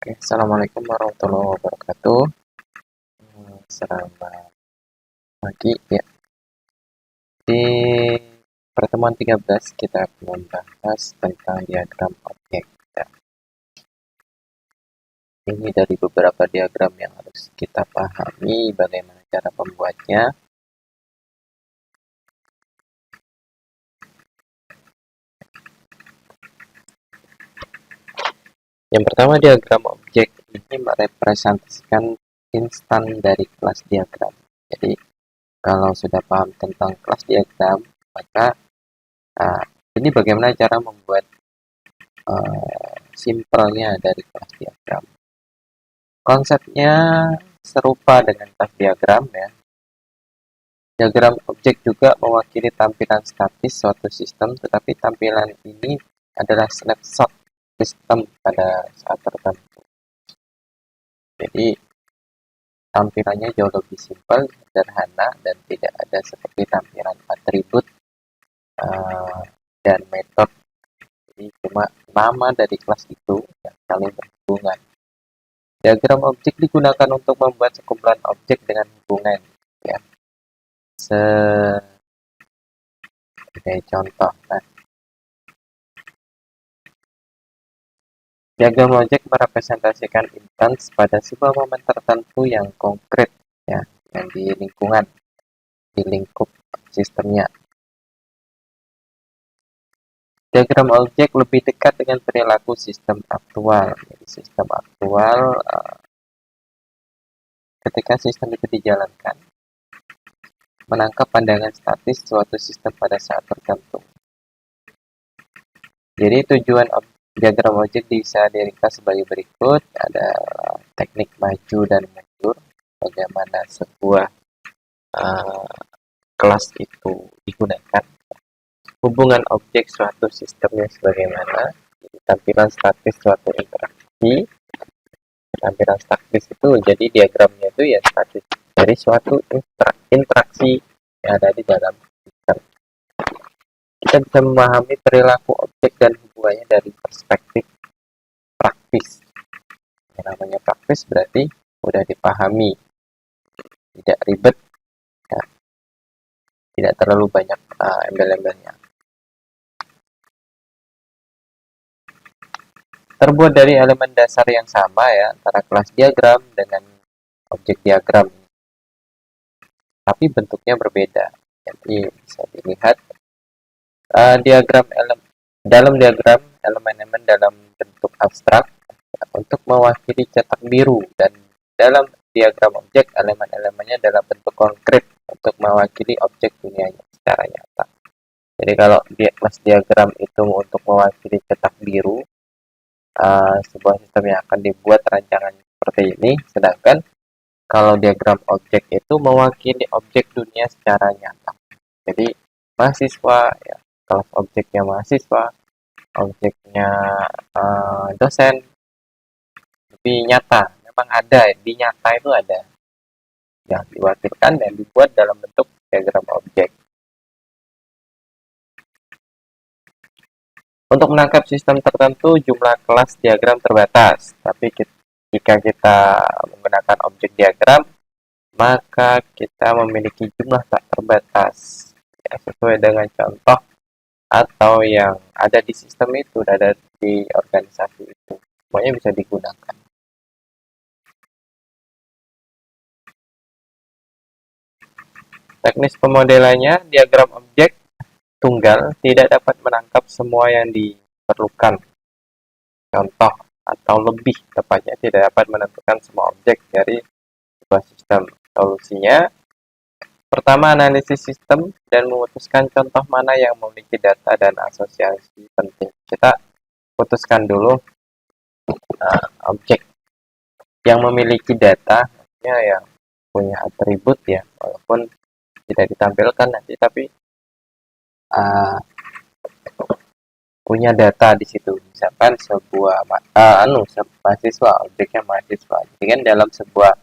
Oke, Assalamualaikum warahmatullahi wabarakatuh. Selamat pagi ya. Di pertemuan 13 kita akan membahas tentang diagram objek. Ya, ini dari beberapa diagram yang harus kita pahami bagaimana cara pembuatnya. Yang pertama, diagram objek ini merepresentasikan instan dari kelas diagram. Jadi kalau sudah paham tentang kelas diagram, maka uh, ini bagaimana cara membuat simpelnya dari kelas diagram. Konsepnya serupa dengan kelas diagram ya. Diagram objek juga mewakili tampilan statis suatu sistem, tetapi tampilan ini adalah snapshot sistem pada saat tertentu. Jadi tampilannya jauh lebih simpel, sederhana, dan tidak ada seperti tampilan atribut dan metode. Jadi cuma nama dari kelas itu yang saling berhubungan. Diagram objek digunakan untuk membuat sekumpulan objek dengan hubungan. Ya. Sebagai contoh, nah, diagram objek merepresentasikan instance pada sebuah momen tertentu yang konkret, ya, yang di lingkungan, di lingkup sistemnya. Diagram objek lebih dekat dengan perilaku sistem aktual. Jadi sistem aktual ketika sistem itu dijalankan, menangkap pandangan statis suatu sistem pada saat tertentu. Jadi tujuan diagram objek bisa diringkas sebagai berikut. Ada teknik maju dan mundur, bagaimana sebuah kelas itu digunakan. Hubungan objek suatu sistemnya sebagaimana. Tampilan statis suatu interaksi. Tampilan statis itu jadi diagramnya itu ya statis dari suatu interaksi yang ada di dalam sistem. Kita bisa memahami perilaku objek dan hubungannya dari perspektif praktis. Yang namanya praktis berarti mudah dipahami, tidak ribet, ya, tidak terlalu banyak embel-embelnya. Terbuat dari elemen dasar yang sama ya antara kelas diagram dengan objek diagram, tapi bentuknya berbeda. Jadi bisa dilihat dalam diagram elemen-elemen dalam bentuk abstrak untuk mewakili cetak biru, dan dalam diagram objek elemen-elemennya dalam bentuk konkret untuk mewakili objek dunianya secara nyata. Jadi kalau kelas diagram itu untuk mewakili cetak biru, sebuah sistem yang akan dibuat rancangan seperti ini, sedangkan kalau diagram objek itu mewakili objek dunia secara nyata. Jadi mahasiswa ya, kelas objeknya mahasiswa, objeknya dosen, lebih nyata, memang ada, di nyata itu ada yang diwakilkan dan dibuat dalam bentuk diagram objek. Untuk menangkap sistem tertentu, jumlah kelas diagram terbatas, tapi jika kita menggunakan objek diagram, maka kita memiliki jumlah tak terbatas, ya, sesuai dengan contoh atau yang ada di sistem itu, ada di organisasi itu, semuanya bisa digunakan. Teknis pemodelannya, diagram objek tunggal tidak dapat menangkap semua yang diperlukan. Contoh atau lebih tepatnya tidak dapat menentukan semua objek dari sebuah sistem. Solusinya, pertama analisis sistem dan memutuskan contoh mana yang memiliki data dan asosiasi penting. Kita putuskan dulu objek yang memiliki data, yang punya atribut ya, walaupun tidak ditampilkan nanti, tapi punya data di situ. Misalkan sebuah mahasiswa, objeknya mahasiswa. Jadi kan dalam sebuah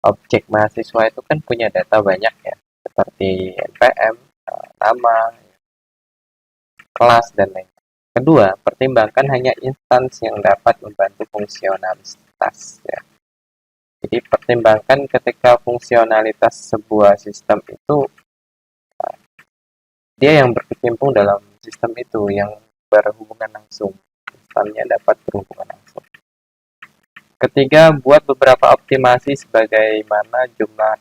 objek mahasiswa itu kan punya data banyak ya, seperti NPM, nama, kelas, dan lain-lain. Kedua, pertimbangkan hanya instansi yang dapat membantu fungsionalitas. Ya. Jadi pertimbangkan ketika fungsionalitas sebuah sistem itu dia yang berkecimpung dalam sistem itu yang berhubungan langsung. Sistemnya dapat berhubungan langsung. Ketiga, buat beberapa optimasi sebagaimana jumlah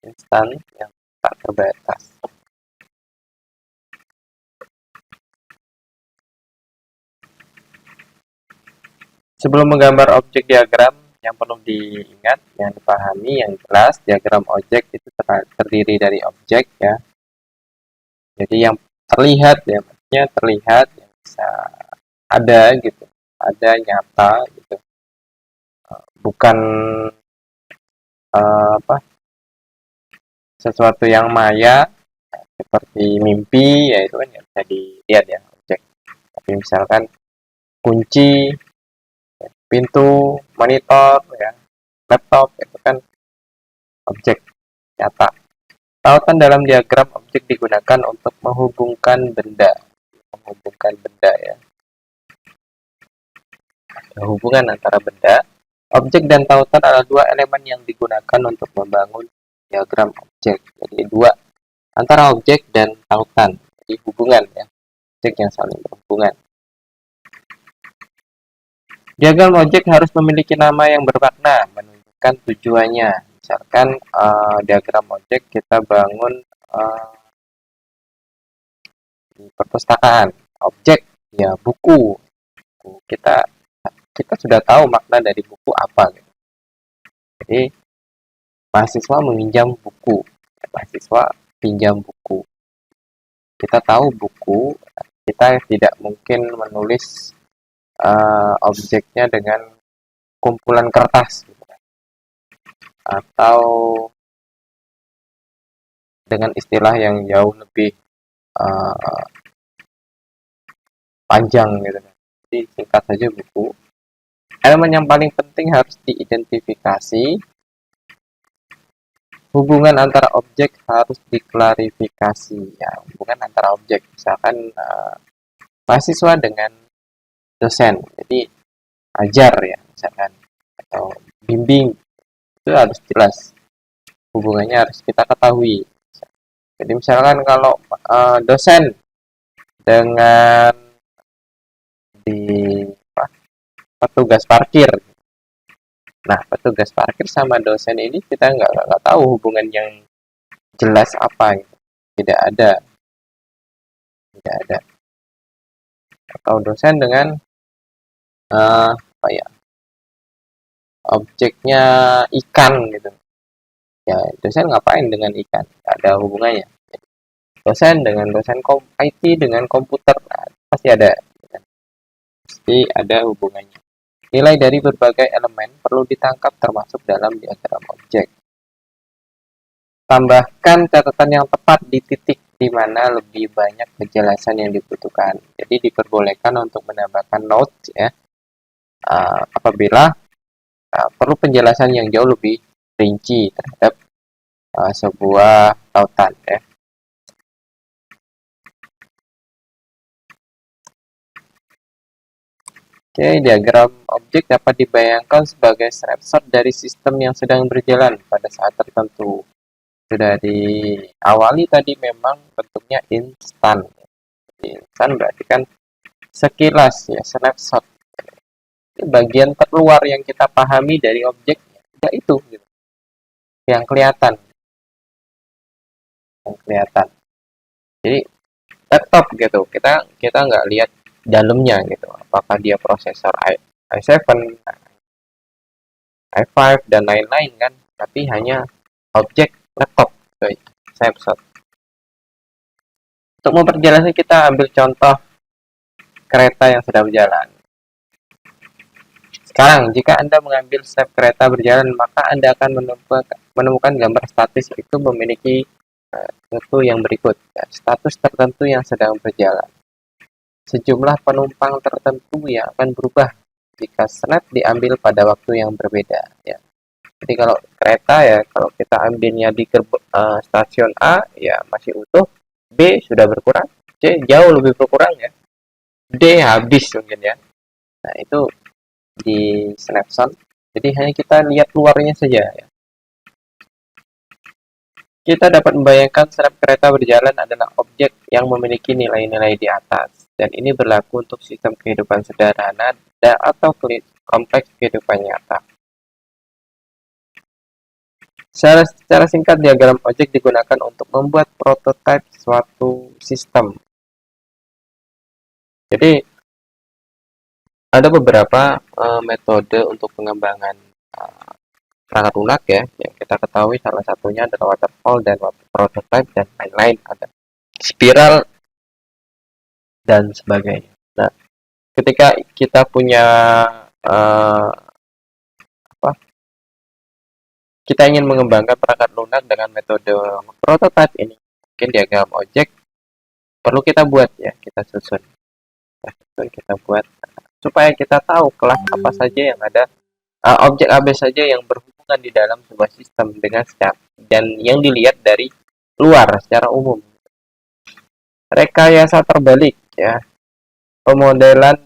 instan yang tak terbatas. Sebelum menggambar objek diagram, yang perlu diingat, yang dipahami, yang jelas, diagram objek itu terdiri dari objek ya. Jadi yang terlihat ya, maksudnya terlihat yang bisa ada gitu, ada nyata gitu. Bukan apa sesuatu yang maya seperti mimpi ya itu kan nggak bisa dilihat ya objek. Tapi misalkan kunci, pintu, monitor, ya, laptop itu kan objek nyata. Tautan dalam diagram objek digunakan untuk menghubungkan benda, ya. Ada hubungan antara benda, objek dan tautan adalah dua elemen yang digunakan untuk membangun diagram objek. Jadi dua antara objek dan tautan. Jadi hubungan ya, objek yang saling berhubungan. Diagram objek harus memiliki nama yang bermakna, menunjukkan tujuannya. Misalkan diagram objek kita bangun di perpustakaan. Objek ya buku. Kita sudah tahu makna dari buku apa. Gitu. Jadi mahasiswa meminjam buku. Mahasiswa pinjam buku. Kita tahu buku, kita tidak mungkin menulis objeknya dengan kumpulan kertas gitu. Atau dengan istilah yang jauh lebih panjang gitu. Jadi singkat saja buku. Elemen yang paling penting harus diidentifikasi. Hubungan antara objek harus diklarifikasi. Ya, hubungan antara objek, misalkan mahasiswa dengan dosen. Jadi ajar ya, misalkan atau bimbing itu harus jelas. Hubungannya harus kita ketahui. Jadi misalkan kalau dosen dengan petugas parkir. Nah, petugas parkir sama dosen ini kita nggak tahu hubungan yang jelas apa. Gitu. Tidak ada. Atau dosen dengan apa ya? Objeknya ikan gitu. Ya, dosen ngapain dengan ikan? Nggak ada hubungannya. Dosen dengan dosen IT dengan komputer, nah, pasti ada. Pasti ada hubungannya. Nilai dari berbagai elemen perlu ditangkap termasuk dalam diagram objek. Tambahkan catatan yang tepat di titik di mana lebih banyak kejelasan yang dibutuhkan. Jadi diperbolehkan untuk menambahkan notes ya apabila perlu penjelasan yang jauh lebih rinci terhadap sebuah tautan ya. Oke, diagram objek dapat dibayangkan sebagai snapshot dari sistem yang sedang berjalan pada saat tertentu. Sudah diawali tadi memang bentuknya instan. Instan berarti kan sekilas ya, snapshot. Bagian terluar yang kita pahami dari objek ya itu gitu. Yang kelihatan. Jadi laptop gitu. Kita nggak lihat dalamnya gitu. Apakah dia prosesor i7, i5 dan lain-lain kan, tapi hanya objek laptop. Snapshot. Untuk memperjelasnya kita ambil contoh kereta yang sedang berjalan. Sekarang, jika Anda mengambil snap kereta berjalan, maka Anda akan menemukan gambar statis itu memiliki sesuatu yang berikut. Ya, status tertentu yang sedang berjalan. Sejumlah penumpang tertentu yang akan berubah jika snap diambil pada waktu yang berbeda. Ya. Jadi kalau kereta ya, kalau kita ambilnya di stasiun A, ya masih utuh. B sudah berkurang. C jauh lebih berkurang ya. gede habis mungkin ya. Nah, itu di snapshot. Jadi hanya kita lihat luarnya saja ya. Kita dapat membayangkan snap kereta berjalan adalah objek yang memiliki nilai-nilai di atas, dan ini berlaku untuk sistem kehidupan sederhana atau kompleks kehidupan nyata. Secara singkat, diagram objek digunakan untuk membuat prototipe suatu sistem. Jadi, ada beberapa metode untuk pengembangan perangkat lunak ya, yang kita ketahui salah satunya adalah waterfall dan prototype dan lain-lain, ada spiral dan sebagainya. Nah, ketika kita punya uh, apa, kita ingin mengembangkan perangkat lunak dengan metode prototype ini, mungkin diagram objek perlu kita buat ya, kita susun, kita buat supaya kita tahu kelas apa saja yang ada, objek apa saja yang berhubungan di dalam sebuah sistem dengan secara dan yang dilihat dari luar secara umum. Rekayasa terbalik ya, pemodelan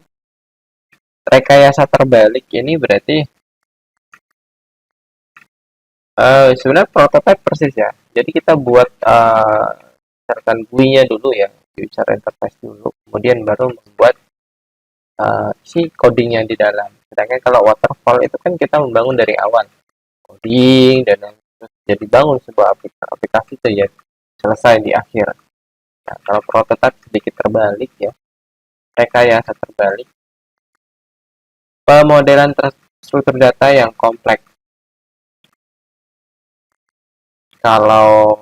rekayasa terbalik ini berarti sebenarnya prototipe persis ya. Jadi kita buat misalkan GUI-nya dulu ya, user interface dulu, kemudian baru membuat si codingnya di dalam. Sedangkan kalau waterfall itu kan kita membangun dari awal, coding dan jadi bangun sebuah aplikasi itu ya selesai di akhir. Nah, kalau prototipe sedikit terbalik ya, rekayasa terbalik, pemodelan struktur data yang kompleks. Kalau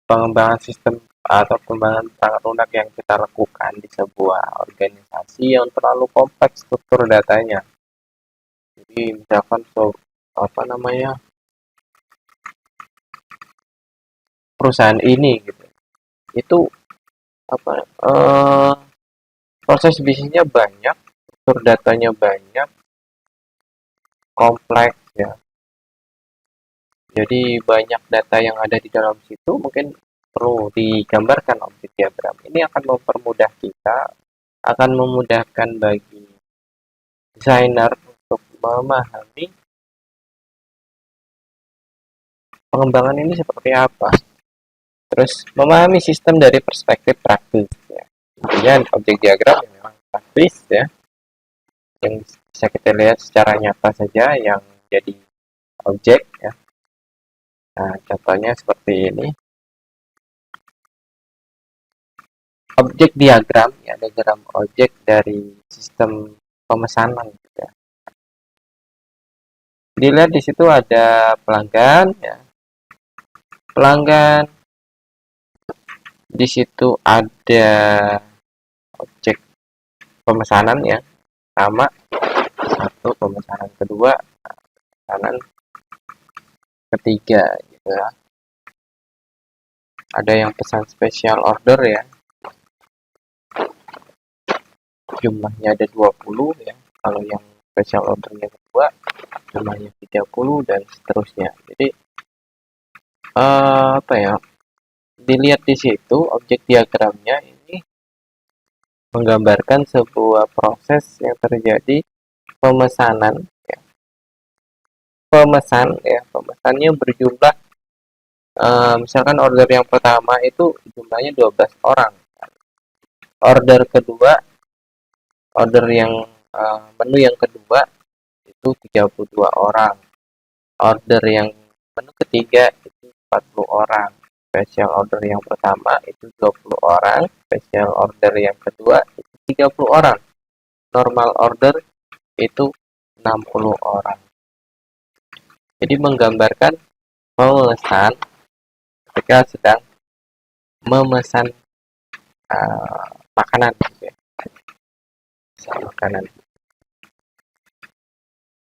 pengembangan sistem atau pengembangan perangkat lunak yang kita lakukan di sebuah organisasi yang terlalu kompleks struktur datanya. Jadi misalkan perusahaan ini gitu, itu proses bisnisnya banyak, struktur datanya banyak, kompleks ya. Jadi banyak data yang ada di dalam situ, mungkin perlu digambarkan objek diagram. Ini akan mempermudah kita, akan memudahkan bagi desainer untuk memahami pengembangan ini seperti apa. Terus memahami sistem dari perspektif praktis ya. Kemudian objek diagram yang memang praktis ya, yang bisa kita lihat secara nyata saja yang jadi objek ya. Nah, contohnya seperti ini. Objek diagram ya, diagram objek dari sistem pemesanan ya. Dilihat di situ ada pelanggan ya. Pelanggan di situ ada objek pemesanan ya, sama satu, pemesanan kedua, pemesanan ketiga gitu ya. Ada yang pesan special order ya, jumlahnya ada 20 ya. Kalau yang special ordernya kedua jumlahnya 30 dan seterusnya. Jadi dilihat di situ objek diagramnya ini menggambarkan sebuah proses yang terjadi pemesanan ya. Pemesannya berjumlah misalkan order yang pertama itu jumlahnya 12 orang. Order kedua, menu yang kedua itu 32 orang. Order yang menu ketiga itu 40 orang. Special order yang pertama itu 20 orang, special order yang kedua itu 30 orang. Normal order itu 60 orang. Jadi menggambarkan pemesan ketika sedang memesan makanan gitu ya. Makanan.